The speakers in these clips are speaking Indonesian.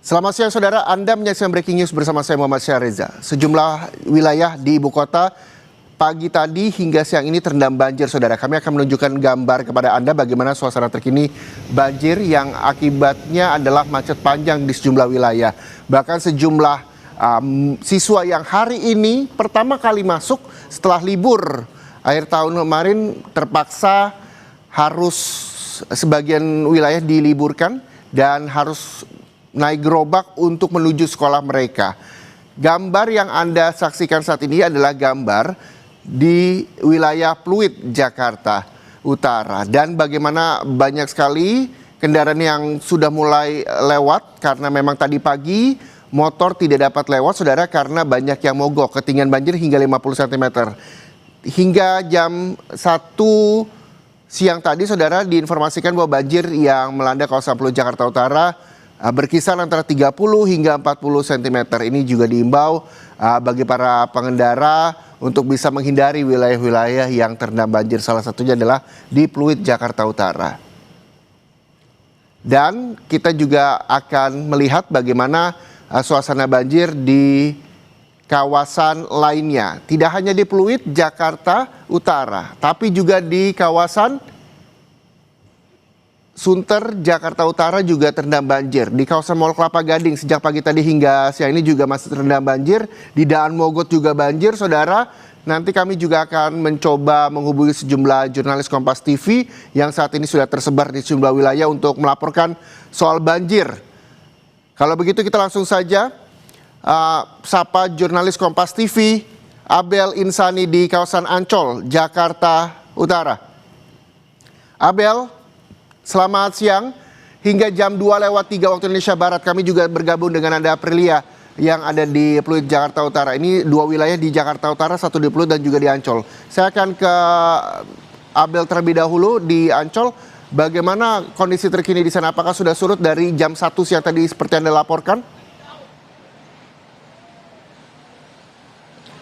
Selamat siang saudara, Anda menyaksikan Breaking News bersama saya Muhammad Syareza. Sejumlah wilayah di ibu kota pagi tadi hingga siang ini terendam banjir saudara. Kami akan menunjukkan gambar kepada Anda bagaimana suasana terkini banjir yang akibatnya adalah macet panjang di sejumlah wilayah. Bahkan sejumlah siswa yang hari ini pertama kali masuk setelah libur akhir tahun kemarin terpaksa harus sebagian wilayah diliburkan dan harus naik gerobak untuk menuju sekolah mereka. Gambar yang Anda saksikan saat ini adalah gambar di wilayah Pluit, Jakarta Utara. Dan bagaimana banyak sekali kendaraan yang sudah mulai lewat karena memang tadi pagi motor tidak dapat lewat, saudara, karena banyak yang mogok. Ketinggian banjir hingga 50 cm. Hingga jam 1 siang tadi, saudara, diinformasikan bahwa banjir yang melanda kawasan Pluit, Jakarta Utara berkisar antara 30 hingga 40 cm. Ini juga diimbau bagi para pengendara untuk bisa menghindari wilayah-wilayah yang terendam banjir. Salah satunya adalah di Pluit, Jakarta Utara. Dan kita juga akan melihat bagaimana suasana banjir di kawasan lainnya. Tidak hanya di Pluit, Jakarta Utara, tapi juga di kawasan Sunter, Jakarta Utara juga terendam banjir. Di kawasan Mall Kelapa Gading sejak pagi tadi hingga siang ini juga masih terendam banjir. Di Daan Mogot juga banjir, saudara. Nanti kami juga akan mencoba menghubungi sejumlah jurnalis Kompas TV yang saat ini sudah tersebar di sejumlah wilayah untuk melaporkan soal banjir. Kalau begitu kita langsung saja sapa jurnalis Kompas TV Abel Insani di kawasan Ancol, Jakarta Utara. Abel, selamat siang. Hingga jam 2:03 waktu Indonesia Barat kami juga bergabung dengan Anda Aprilia yang ada di Pluit, Jakarta Utara. Ini dua wilayah di Jakarta Utara, satu di Pluit dan juga di Ancol. Saya akan ke Abel terlebih dahulu di Ancol. Bagaimana kondisi terkini di sana? Apakah sudah surut dari jam 1 siang tadi seperti Anda laporkan?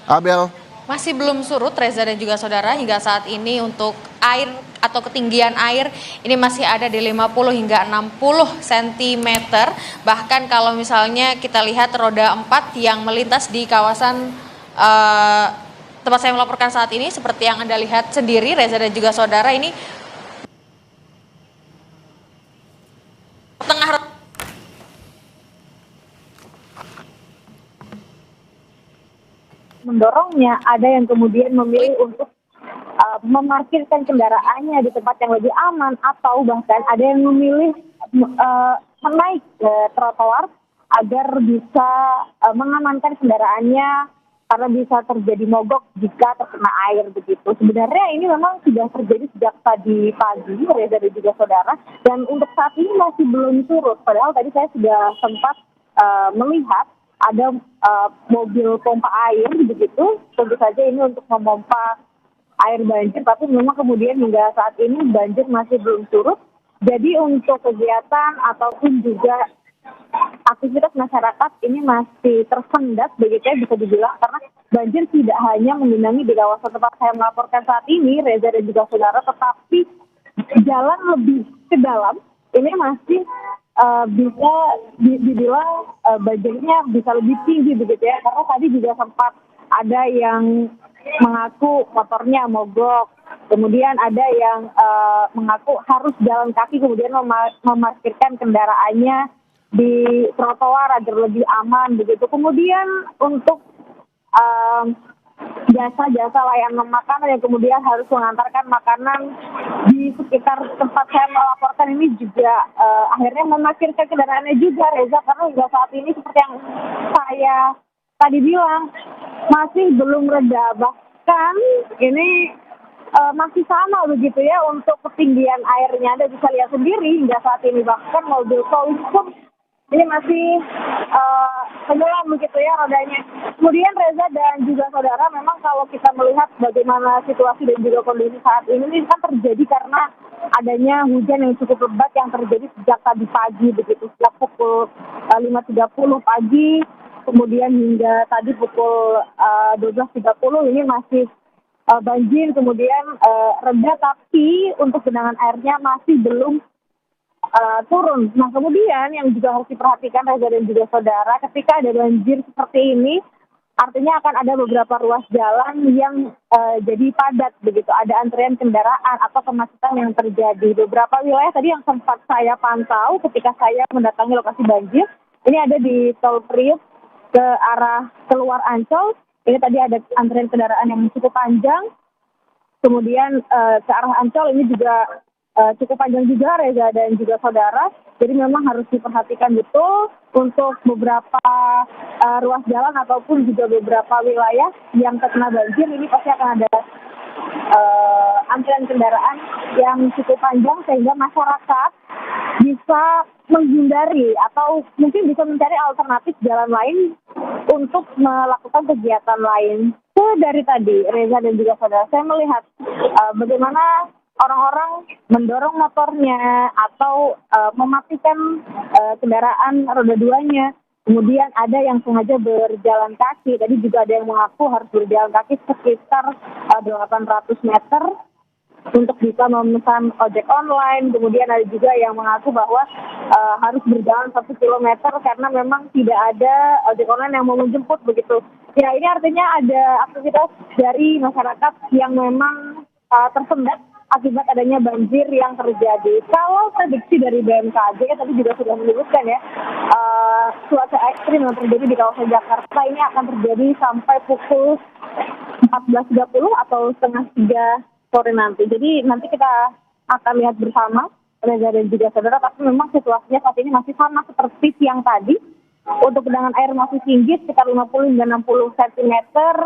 Abel. Masih belum surut, Reza dan juga saudara, hingga saat ini untuk air atau ketinggian air ini masih ada di 50 hingga 60 cm. Bahkan kalau misalnya kita lihat roda 4 yang melintas di kawasan tempat saya melaporkan saat ini, seperti yang Anda lihat sendiri, Reza dan juga saudara, ini tengah mendorongnya, ada yang kemudian memilih untuk memarkirkan kendaraannya di tempat yang lebih aman, atau bahkan ada yang memilih menaik ke trotoar agar bisa mengamankan kendaraannya karena bisa terjadi mogok jika terkena air begitu. Sebenarnya ini memang sudah terjadi sejak tadi pagi, Reza dan juga saudara, dan untuk saat ini masih belum surut. Padahal tadi saya sudah sempat melihat ada mobil pompa air begitu, tentu saja ini untuk memompa air banjir, tapi memang kemudian hingga saat ini banjir masih belum surut. Jadi untuk kegiatan ataupun juga aktivitas masyarakat ini masih tersendat begitu ya, bisa dibilang, karena banjir tidak hanya menggenangi di kawasan tempat saya melaporkan saat ini, Reza dan juga saudara, tetapi jalan lebih ke dalam ini masih bisa dibilang banjirnya bisa lebih tinggi begitu ya, karena tadi juga sempat ada yang mengaku motornya mogok, kemudian ada yang mengaku harus jalan kaki kemudian memarkirkan kendaraannya di trotoar agar lebih aman begitu. Kemudian untuk jasa-jasa layanan makanan yang kemudian harus mengantarkan makanan di sekitar tempat saya melaporkan ini juga akhirnya memarkirkan kendaraannya juga, Reza, karena hingga saat ini seperti yang saya tadi bilang masih belum reda, bahkan ini masih sama begitu ya untuk ketinggian airnya. Anda bisa lihat sendiri hingga saat ini, bahkan mobil polisi pun ini masih tenggelam begitu ya rodanya. Kemudian Reza dan juga saudara, memang kalau kita melihat bagaimana situasi dan juga kondisi saat ini kan terjadi karena adanya hujan yang cukup lebat yang terjadi sejak tadi pagi begitu, sejak pukul 5.30 pagi, kemudian hingga tadi pukul 12.30 ini masih banjir, kemudian reda, tapi untuk genangan airnya masih belum turun. Nah, kemudian yang juga harus diperhatikan Reza dan juga saudara, ketika ada banjir seperti ini, artinya akan ada beberapa ruas jalan yang jadi padat begitu. Ada antrian kendaraan atau kemacetan yang terjadi. Beberapa wilayah tadi yang sempat saya pantau ketika saya mendatangi lokasi banjir, ini ada di Tol Priuk ke arah keluar Ancol. Ini tadi ada antrian kendaraan yang cukup panjang. Kemudian ke arah Ancol ini juga cukup panjang juga, Reza dan juga saudara. Jadi memang harus diperhatikan betul untuk beberapa ruas jalan ataupun juga beberapa wilayah yang terkena banjir. Ini pasti akan ada antrian kendaraan yang cukup panjang sehingga masyarakat bisa menghindari atau mungkin bisa mencari alternatif jalan lain untuk melakukan kegiatan lain. Dari tadi, Reza dan juga saudara, saya melihat bagaimana orang-orang mendorong motornya atau mematikan kendaraan roda duanya. Kemudian ada yang sengaja berjalan kaki. Tadi juga ada yang mengaku harus berjalan kaki sekitar 800 meter untuk bisa memesan ojek online. Kemudian ada juga yang mengaku bahwa harus berjalan 1 kilometer karena memang tidak ada ojek online yang mau menjemput begitu. Ya, ini artinya ada aktivitas dari masyarakat yang memang tersendat akibat adanya banjir yang terjadi. Kalau prediksi dari BMKG tadi juga sudah menyebutkan ya, cuaca ekstrim yang terjadi di kawasan Jakarta ini akan terjadi sampai pukul 14.30 atau setengah 3 sore nanti. Jadi nanti kita akan lihat bersama, Reza dan juga saudara, tapi memang situasinya saat ini masih sama seperti siang tadi. Untuk genangan air masih tinggi sekitar 50 hingga 60 cm.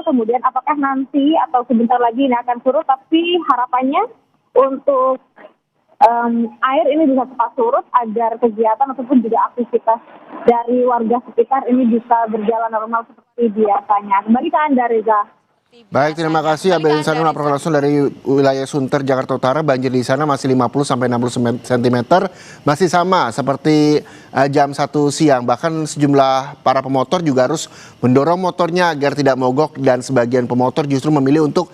Kemudian apakah nanti atau sebentar lagi ini akan surut, tapi harapannya untuk air ini bisa cepat surut agar kegiatan ataupun juga aktivitas dari warga sekitar ini bisa berjalan normal seperti biasanya. Kembali ke Anda, Reza. Baik, terima kasih Abel Insani melaporkan langsung dari wilayah Sunter, Jakarta Utara. Banjir di sana masih 50 sampai 60 cm, masih sama seperti jam 1 siang. Bahkan sejumlah para pemotor juga harus mendorong motornya agar tidak mogok dan sebagian pemotor justru memilih untuk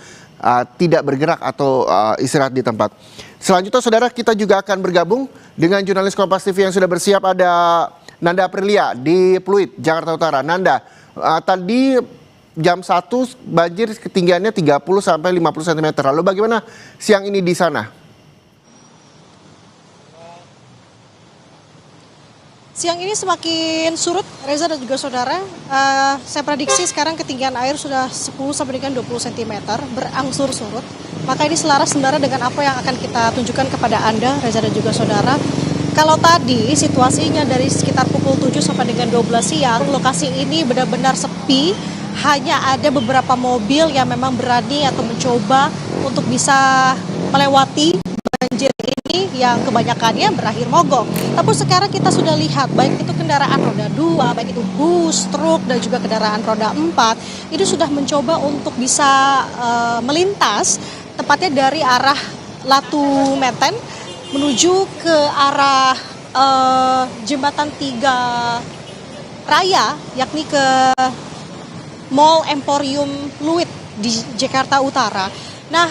tidak bergerak atau istirahat di tempat. Selanjutnya saudara, kita juga akan bergabung dengan jurnalis Kompas TV yang sudah bersiap. Ada Nanda Aprilia di Pluit, Jakarta Utara. Nanda, tadi jam 1 banjir ketinggiannya 30 sampai 50 cm. Lalu bagaimana siang ini di sana? Siang ini semakin surut, Reza dan juga saudara. Saya prediksi sekarang ketinggian air sudah 10 sampai dengan 20 cm, berangsur surut. Maka ini selaras sebenarnya dengan apa yang akan kita tunjukkan kepada Anda, Reza dan juga saudara. Kalau tadi situasinya dari sekitar pukul 7 sampai dengan 12 siang, lokasi ini benar-benar sepi. Hanya ada beberapa mobil yang memang berani atau mencoba untuk bisa melewati banjir ini yang kebanyakannya berakhir mogok. Tapi sekarang kita sudah lihat baik itu kendaraan roda 2, baik itu bus, truk, dan juga kendaraan roda 4, ini sudah mencoba untuk bisa melintas, tepatnya dari arah Latu Meten menuju ke arah Jembatan 3 Raya, yakni ke Mall Emporium Pluit di Jakarta Utara. Nah,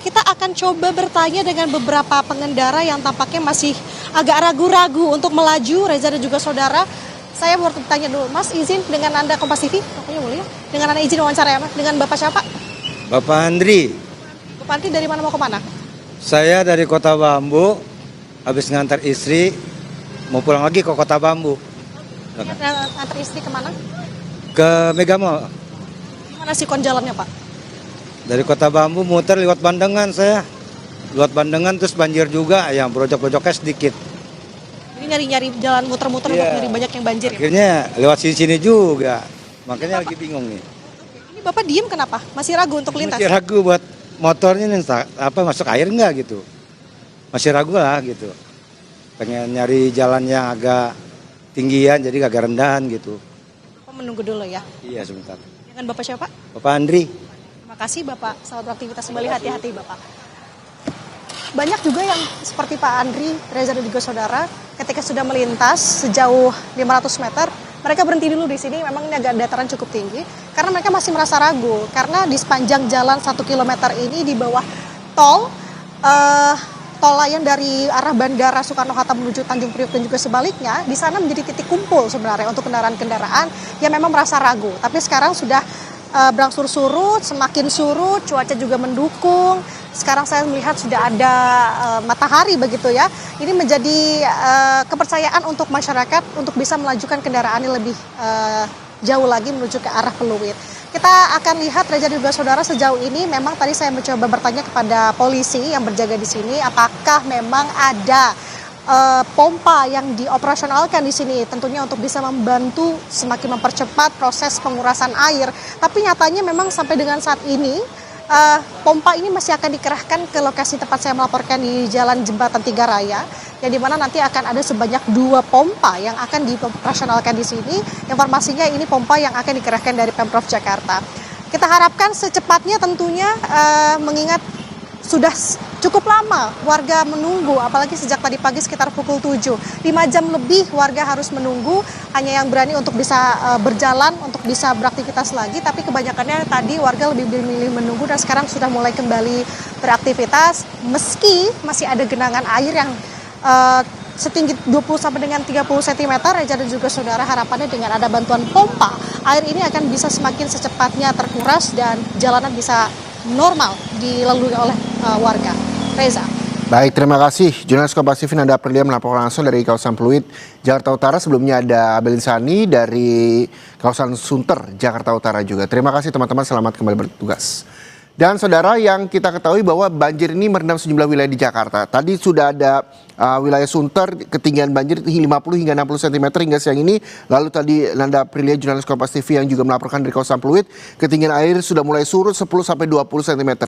kita akan coba bertanya dengan beberapa pengendara yang tampaknya masih agak ragu-ragu untuk melaju, Reza dan juga saudara. Saya mau bertanya dulu, Mas, izin dengan Anda Kompas TV? Katanya boleh ya? Dengan Anda izin wawancara ya, Mas? Dengan Bapak siapa? Bapak Andri. Bapak Andri dari mana mau ke mana? Saya dari Kota Bambu, habis ngantar istri, mau pulang lagi ke Kota Bambu. Antar istri kemana? Ke Mega Mall. Gimana sih kon jalannya, Pak? Dari Kota Bambu muter lewat Bandengan saya. Lewat Bandengan terus banjir juga, yang brojok-brojoknya sedikit. Ini nyari-nyari jalan muter-muter untuk nyari banyak yang banjir. Akhirnya lewat sini-sini juga. Makanya lagi bingung nih. Ini Bapak diem kenapa? Masih ragu untuk lintas? Masih ragu buat motornya nih, masuk air enggak gitu. Masih ragu lah gitu. Pengen nyari jalan yang agak tinggian jadi agak rendahan gitu. Menunggu dulu ya. Iya, sebentar. Dengan Bapak siapa? Bapak Andri. Terima kasih Bapak, selamat beraktivitas kembali, hati-hati Bapak. Banyak juga yang seperti Pak Andri, Reza dan juga saudara, ketika sudah melintas sejauh 500 meter, mereka berhenti dulu di sini. Memang ini agak dataran cukup tinggi, karena mereka masih merasa ragu, karena di sepanjang jalan 1 km ini di bawah tol, tol layang dari arah Bandara Soekarno-Hatta menuju Tanjung Priok dan juga sebaliknya, di sana menjadi titik kumpul sebenarnya untuk kendaraan-kendaraan yang memang merasa ragu. Tapi sekarang sudah berangsur surut, semakin surut, cuaca juga mendukung. Sekarang saya melihat sudah ada matahari begitu ya. Ini menjadi kepercayaan untuk masyarakat untuk bisa melajukan kendaraannya lebih jauh lagi menuju ke arah Peluit. Kita akan lihat Reza dan juga saudara sejauh ini memang tadi saya mencoba bertanya kepada polisi yang berjaga di sini apakah memang ada pompa yang dioperasionalkan di sini tentunya untuk bisa membantu semakin mempercepat proses pengurasan air. Tapi nyatanya memang sampai dengan saat ini pompa ini masih akan dikerahkan ke lokasi tempat saya melaporkan di Jalan Jembatan Tiga Raya, yang dimana nanti akan ada sebanyak 2 pompa yang akan dioperasionalkan di sini. Informasinya ini pompa yang akan dikerahkan dari Pemprov Jakarta. Kita harapkan secepatnya tentunya mengingat sudah cukup lama warga menunggu, apalagi sejak tadi pagi sekitar pukul 7. 5 jam lebih warga harus menunggu, hanya yang berani untuk bisa berjalan, untuk bisa beraktivitas lagi. Tapi kebanyakannya tadi warga lebih memilih menunggu dan sekarang sudah mulai kembali beraktivitas. Meski masih ada genangan air yang setinggi 20 sampai dengan 30 cm, Reza dan juga saudara, harapannya dengan ada bantuan pompa, air ini akan bisa semakin secepatnya terkuras dan jalanan bisa normal dilalui oleh warga. Reza. Baik, terima kasih. Jurnalis Kompas TV Nanda Aprilia melaporkan langsung dari kawasan Pluit, Jakarta Utara. Sebelumnya ada Abel Insani dari kawasan Sunter, Jakarta Utara juga. Terima kasih teman-teman, selamat kembali bertugas. Dan saudara, yang kita ketahui bahwa banjir ini merendam sejumlah wilayah di Jakarta. Tadi sudah ada wilayah Sunter, ketinggian banjir 50 hingga 60 cm hingga siang ini. Lalu tadi Nanda Aprilia, jurnalis Kompas TV yang juga melaporkan dari kawasan Pluit, ketinggian air sudah mulai surut 10 sampai 20 cm.